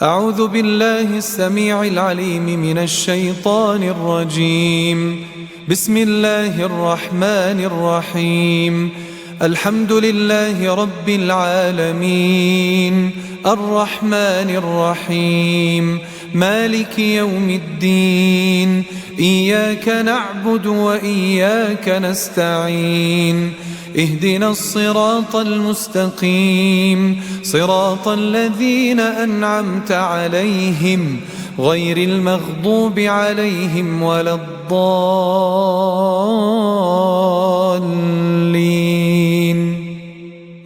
أعوذ بالله السميع العليم من الشيطان الرجيم. بسم الله الرحمن الرحيم. الحمد لله رب العالمين، الرحمن الرحيم، مالك يوم الدين، إياك نعبد وإياك نستعين، اهدنا الصراط المستقيم، صراط الذين أنعمت عليهم غير المغضوب عليهم ولا الضالين.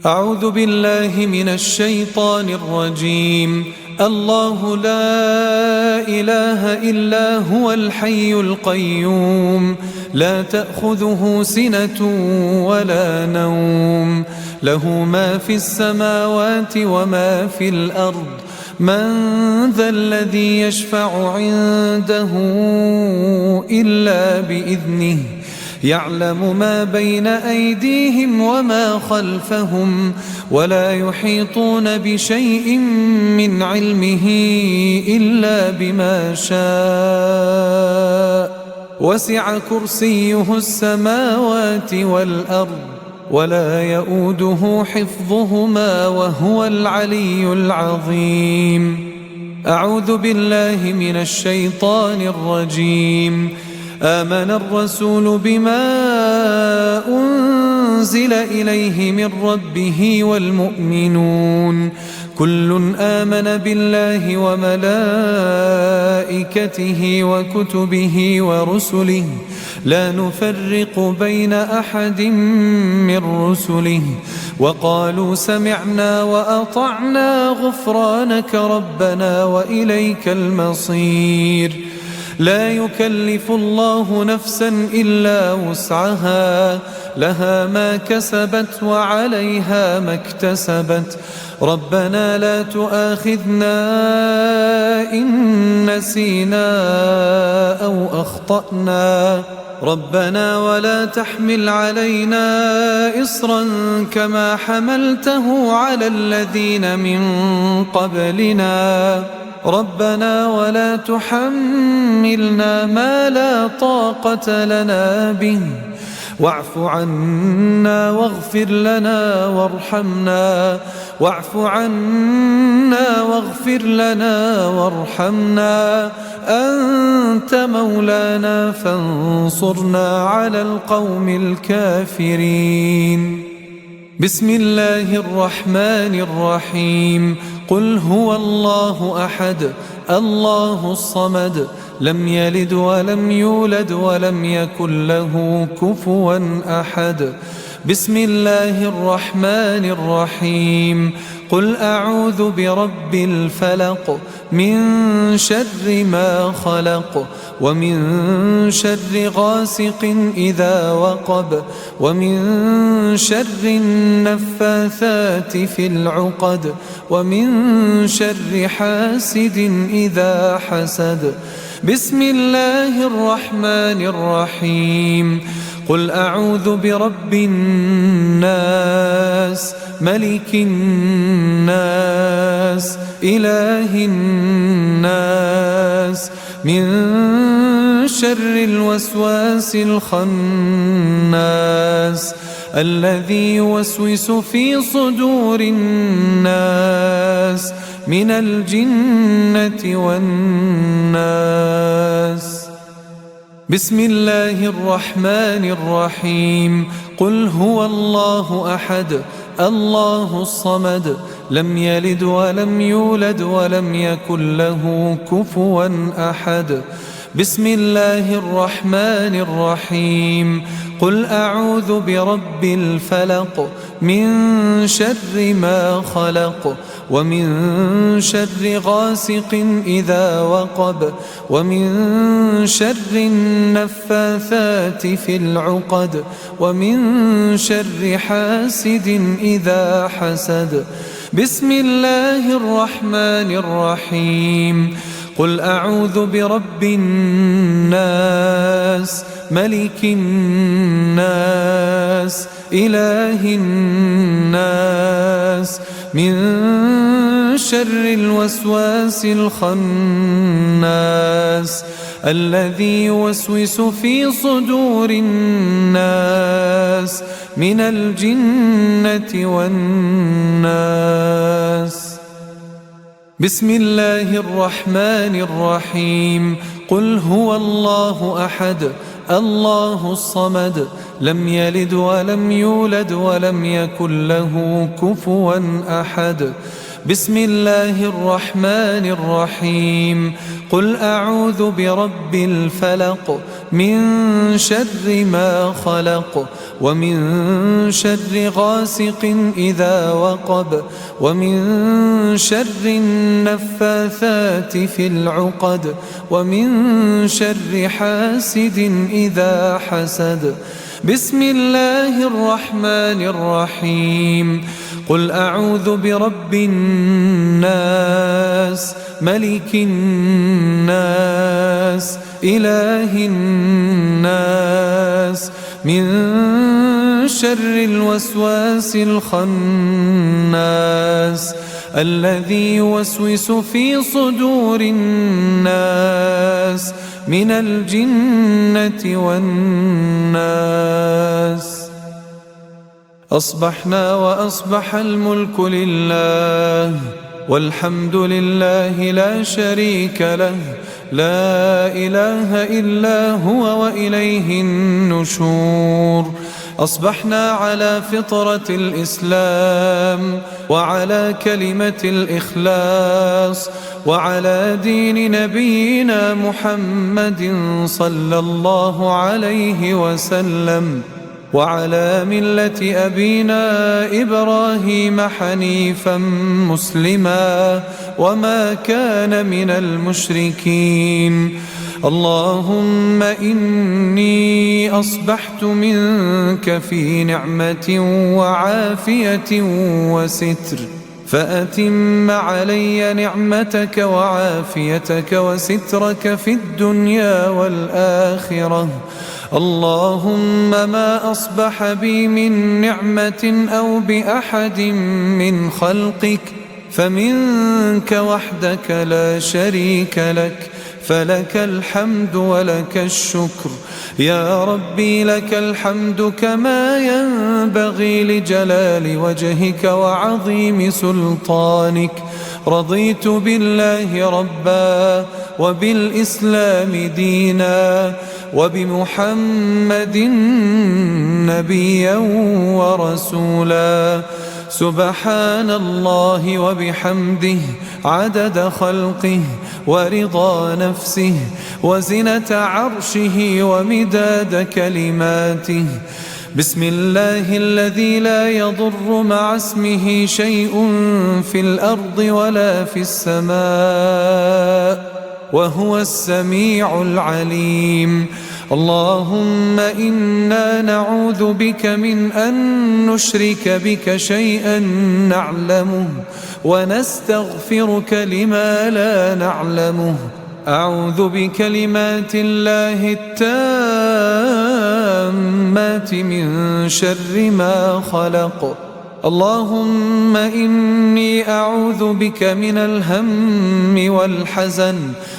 أعوذ بالله من الشيطان الرجيم. الله لا إله إلا هو الحي القيوم، لا تأخذه سنة ولا نوم، له ما في السماوات وما في الأرض. من ذا الذي يشفع عنده إلا بإذنه، يعلم ما بين أيديهم وما خلفهم، ولا يحيطون بشيء من علمه إلا بما شاء. وسع كرسيه السماوات والأرض، ولا يؤوده حفظهما وهو العلي العظيم. أعوذ بالله من الشيطان الرجيم. آمن الرسول بما أنزل إليه من ربه والمؤمنون، كل آمن بالله وملائكته وكتبه ورسله، لا نفرق بين أحد من رسله، وقالوا سمعنا وأطعنا غفرانك ربنا وإليك المصير. لا يكلف الله نفسا إلا وسعها، لها ما كسبت وعليها ما اكتسبت. ربنا لا تؤاخذنا إن نسينا أو أخطأنا، ربنا ولا تحمل علينا إصرا كما حملته على الذين من قبلنا، ربنا ولا تحملنا ما لا طاقة لنا به، واعف عنا واغفر لنا وارحمنا، واعف عنا واغفر لنا وارحمنا، أنت مولانا فانصرنا على القوم الكافرين. بسم الله الرحمن الرحيم. قل هو الله أحد، الله الصمد، لم يلد ولم يولد ولم يكن له كفوا أحد. بسم الله الرحمن الرحيم. قل أعوذ برب الفلق، من شر ما خلق، ومن شر غاسق إذا وقب، ومن شر النفاثات في العقد، ومن شر حاسد إذا حسد. بسم الله الرحمن الرحيم. قل أعوذ برب الناس، ملك الناس، إله الناس، من شر الوسواس الخناس، الذي يوسوس في صدور الناس من الجنة والناس. بسم الله الرحمن الرحيم. قل هو الله أحد، الله الصمد، لم يلد ولم يولد ولم يكن له كفوا أحد. بسم الله الرحمن الرحيم. قل أعوذ برب الفلق، من شر ما خلق، ومن شر غاسق إذا وقب، ومن شر النفاثات في العقد، ومن شر حاسد إذا حسد. بسم الله الرحمن الرحيم. قل أعوذ برب الناس، ملك الناس، إله الناس، من شر الوسواس الخناس الذي يوسوس في صدور الناس من الجنة والناس. بسم الله الرحمن الرحيم. قل هو الله أحد الله الصمد لم يلد ولم يولد ولم يكن له كفوا أحد. بسم الله الرحمن الرحيم. قل أعوذ برب الفلق من شر ما خلق ومن شر غاسق إذا وقب ومن شر النفاثات في العقد ومن شر حاسد إذا حسد. بسم الله الرحمن الرحيم. قل أعوذ برب الناس ملك الناس إله الناس من شر الوسواس الخناس الذي يوسوس في صدور الناس من الجنة والناس. أصبحنا وأصبح الملك لله والحمد لله لا شريك له لا إله إلا هو وإليه النشور. أصبحنا على فطرة الإسلام وعلى كلمة الإخلاص وعلى دين نبينا محمد صلى الله عليه وسلم وعلى ملة أبينا إبراهيم حنيفا مسلما وما كان من المشركين. اللهم إني أصبحت منك في نعمة وعافية وستر فأتم علي نعمتك وعافيتك وسترك في الدنيا والآخرة. اللهم ما أصبح بي من نعمة أو بأحد من خلقك فمنك وحدك لا شريك لك فلك الحمد ولك الشكر. يا ربي لك الحمد كما ينبغي لجلال وجهك وعظيم سلطانك. رضيت بالله ربا وبالإسلام دينا وبمحمد نبيا ورسولا. سبحان الله وبحمده عدد خلقه ورضا نفسه وزنة عرشه ومداد كلماته. بسم الله الذي لا يضر مع اسمه شيء في الأرض ولا في السماء وهو السميع العليم. اللهم إنا نعوذ بك من أن نشرك بك شيئا نعلمه ونستغفرك لما لا نعلمه. أعوذ بكلمات الله التامات من شر ما خلق. اللهم إني أعوذ بك من الهم والحزن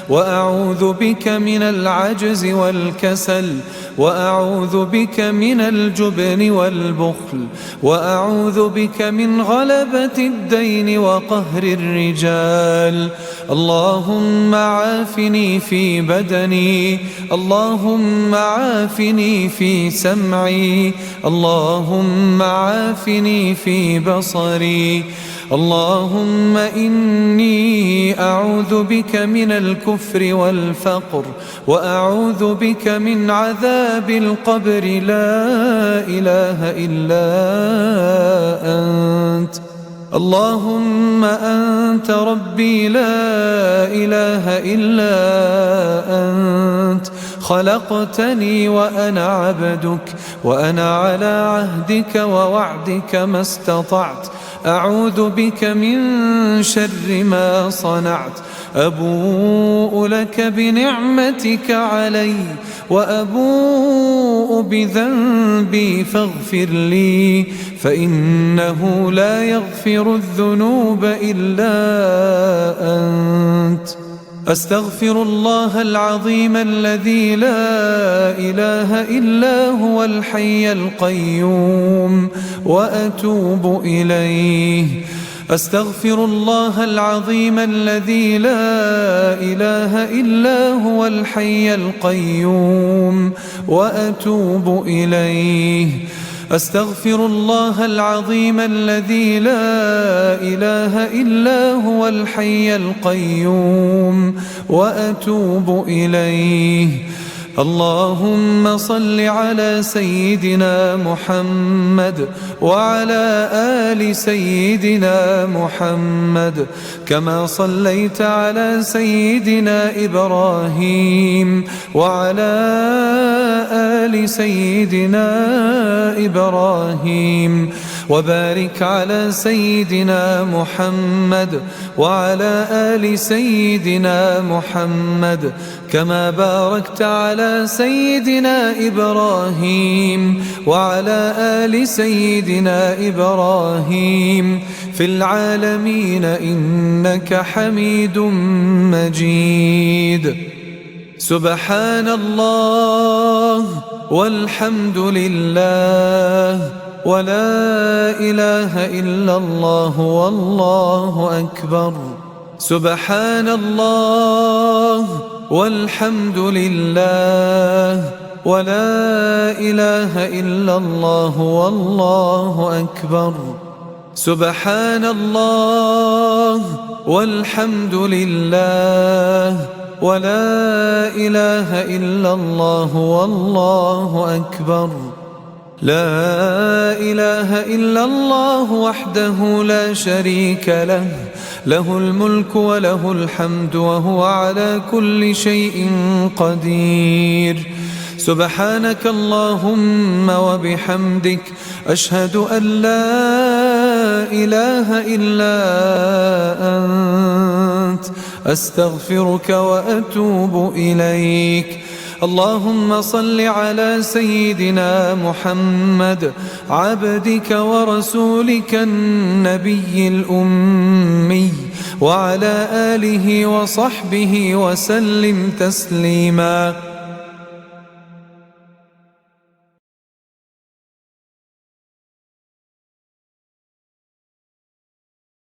وأعوذ بك من العجز والكسل وأعوذ بك من الجبن والبخل وأعوذ بك من غلبة الدين وقهر الرجال. اللهم عافني في بدني اللهم عافني في سمعي اللهم عافني في بصري. اللهم إني أعوذ بك من الكفر والفقر وأعوذ بك من عذاب القبر. لا إله إلا أنت. اللهم أنت ربي لا إله إلا أنت. خلقتني وأنا عبدك وأنا على عهدك ووعدك ما استطعت. أعوذ بك من شر ما صنعت أبوء لك بنعمتك علي وأبوء بذنبي فاغفر لي فإنه لا يغفر الذنوب إلا أنت. أستغفر الله العظيم الذي لا إله إلا هو الحي القيوم وأتوب إليه. أستغفر الله العظيم الذي لا إله إلا هو الحي القيوم وأتوب إليه. أستغفر الله العظيم الذي لا إله إلا هو الحي القيوم وأتوب إليه. اللهم صل على سيدنا محمد وعلى آل سيدنا محمد كما صليت على سيدنا إبراهيم وعلى آل سيدنا إبراهيم وبارك على سيدنا محمد وعلى آل سيدنا محمد كما باركت على سيدنا إبراهيم وعلى آل سيدنا إبراهيم في العالمين إنك حميد مجيد. سبحان الله والحمد لله ولا إله إلا الله والله أكبر. سبحان الله والحمد لله ولا إله إلا الله والله أكبر. سبحان الله والحمد لله ولا إله إلا الله والله أكبر. لا إله إلا الله وحده لا شريك له، له الملك وله الحمد وهو على كل شيء قدير. سبحانك اللهم وبحمدك أشهد أن لا إله إلا أنت أستغفرك وأتوب إليك. اللهم صل على سيدنا محمد عبدك ورسولك النبي الأمي وعلى آله وصحبه وسلم تسليما.